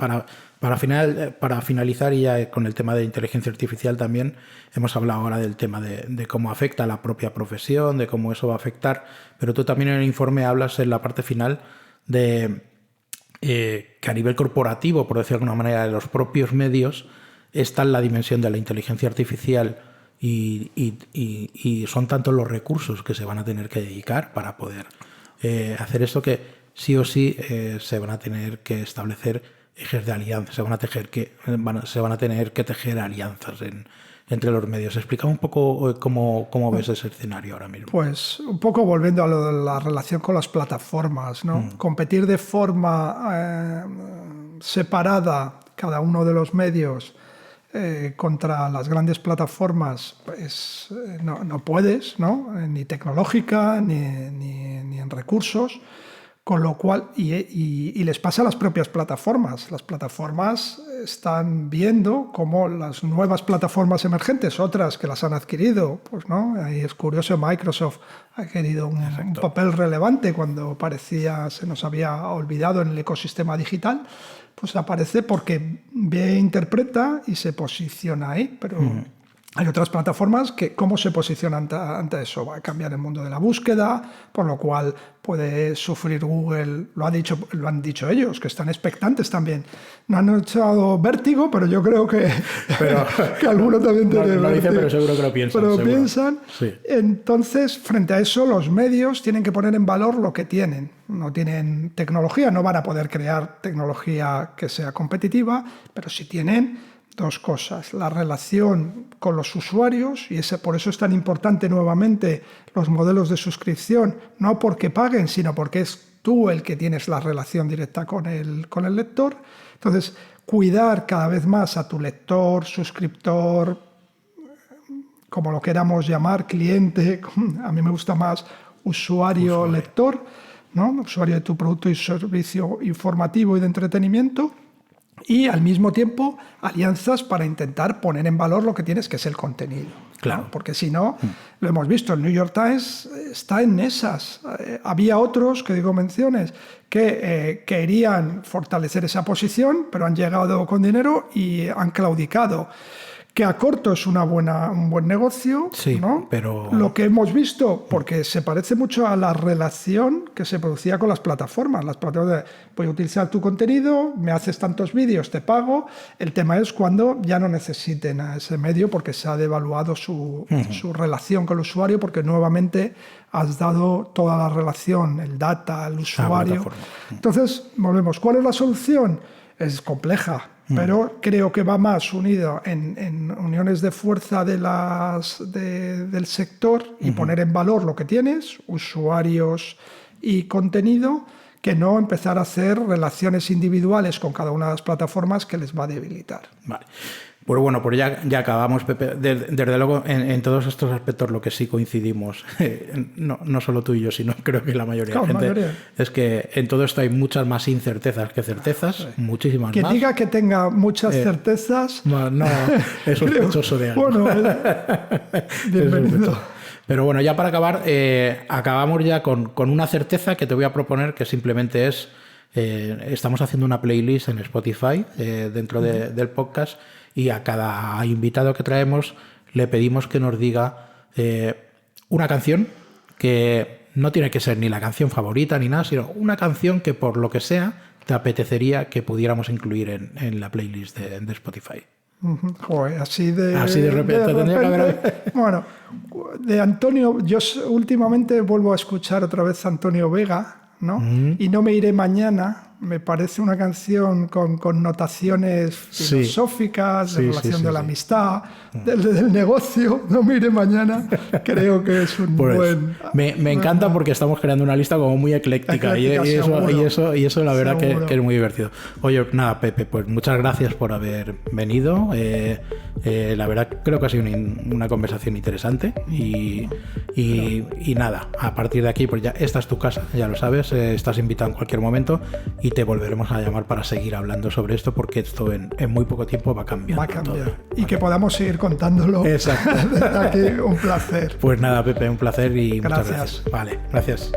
finalizar, y ya con el tema de inteligencia artificial también, hemos hablado ahora del tema de cómo afecta a la propia profesión, de cómo eso va a afectar, pero tú también en el informe hablas en la parte final de que a nivel corporativo, por decirlo de alguna manera, de los propios medios, está en la dimensión de la inteligencia artificial y son tantos los recursos que se van a tener que dedicar para poder hacer esto, que sí o sí se van a tener que establecer ejes de alianza, se van a tener que tejer alianzas entre los medios. Explica un poco cómo ves ese escenario ahora mismo. Pues un poco volviendo a lo de la relación con las plataformas, ¿no? Competir de forma separada cada uno de los medios contra las grandes plataformas, pues no puedes, ¿no? Ni tecnológica ni en recursos. Con lo cual, y les pasa a las propias plataformas. Las plataformas están viendo cómo las nuevas plataformas emergentes, otras que las han adquirido, pues no, ahí es curioso, Microsoft ha adquirido un papel relevante cuando se nos había olvidado en el ecosistema digital, pues aparece porque ve, interpreta y se posiciona ahí, pero... Hay otras plataformas que cómo se posicionan ante eso. Va a cambiar el mundo de la búsqueda, por lo cual puede sufrir Google. Lo han dicho ellos, que están expectantes también. No han echado vértigo, pero yo creo que alguno también tiene vértigo. No dicen, pero seguro que lo piensan. Pero piensan. Sí. Entonces, frente a eso, los medios tienen que poner en valor lo que tienen. No tienen tecnología, no van a poder crear tecnología que sea competitiva, pero sí tienen... Dos cosas, la relación con los usuarios, y por eso es tan importante nuevamente los modelos de suscripción, no porque paguen, sino porque es tú el que tienes la relación directa con el lector. Entonces, cuidar cada vez más a tu lector, suscriptor, como lo queramos llamar, cliente, a mí me gusta más usuario-lector, ¿no? Usuario de tu producto y servicio informativo y de entretenimiento. Y al mismo tiempo alianzas para intentar poner en valor lo que tienes, que es el contenido. Claro. Porque si no, lo hemos visto, el New York Times está en esas. Había otros, que digo menciones, que querían fortalecer esa posición, pero han llegado con dinero y han claudicado. Que a corto es un buen negocio, sí, ¿no? Pero... Lo que hemos visto, porque se parece mucho a la relación que se producía con las plataformas. Las plataformas de, voy a utilizar tu contenido, me haces tantos vídeos, te pago. El tema es cuando ya no necesiten a ese medio porque se ha devaluado su relación con el usuario, porque nuevamente has dado toda la relación, el data, el usuario. Entonces, volvemos. ¿Cuál es la solución? Es compleja. Pero creo que va más unido en uniones de fuerza del sector y poner en valor lo que tienes, usuarios y contenido, que no empezar a hacer relaciones individuales con cada una de las plataformas que les va a debilitar. Vale. Pues bueno, pues ya acabamos, Pepe. Desde luego, en todos estos aspectos lo que sí coincidimos, no solo tú y yo, sino creo que la mayoría de la gente, es que en todo esto hay muchas más incertezas que certezas, muchísimas Quien más. Quien diga que tenga muchas certezas... No, es sospechoso de algo. Bueno, bienvenido. Pero bueno, ya para acabar, acabamos ya con una certeza que te voy a proponer, que simplemente es, estamos haciendo una playlist en Spotify dentro del podcast, y a cada invitado que traemos le pedimos que nos diga una canción que no tiene que ser ni la canción favorita ni nada, sino una canción que por lo que sea te apetecería que pudiéramos incluir en la playlist de Spotify. Joder, así de repente tendría que haber... Bueno, de Antonio, yo últimamente vuelvo a escuchar otra vez a Antonio Vega, ¿no? Y No me iré mañana. Me parece una canción con connotaciones filosóficas, de relación de la amistad, del negocio. No me iré mañana. Creo que es un buen... Me encanta porque estamos creando una lista como muy ecléctica y eso la verdad que es muy divertido. Oye, nada, Pepe, pues muchas gracias por haber venido. La verdad creo que ha sido una conversación interesante y nada, a partir de aquí pues ya esta es tu casa, ya lo sabes, estás invitado en cualquier momento y te volveremos a llamar para seguir hablando sobre esto, porque esto en muy poco tiempo va cambiando. Va a cambiar. Y que podamos seguir contándolo. Exacto. Desde aquí, un placer. Pues nada, Pepe, un placer y muchas gracias. Vale, gracias.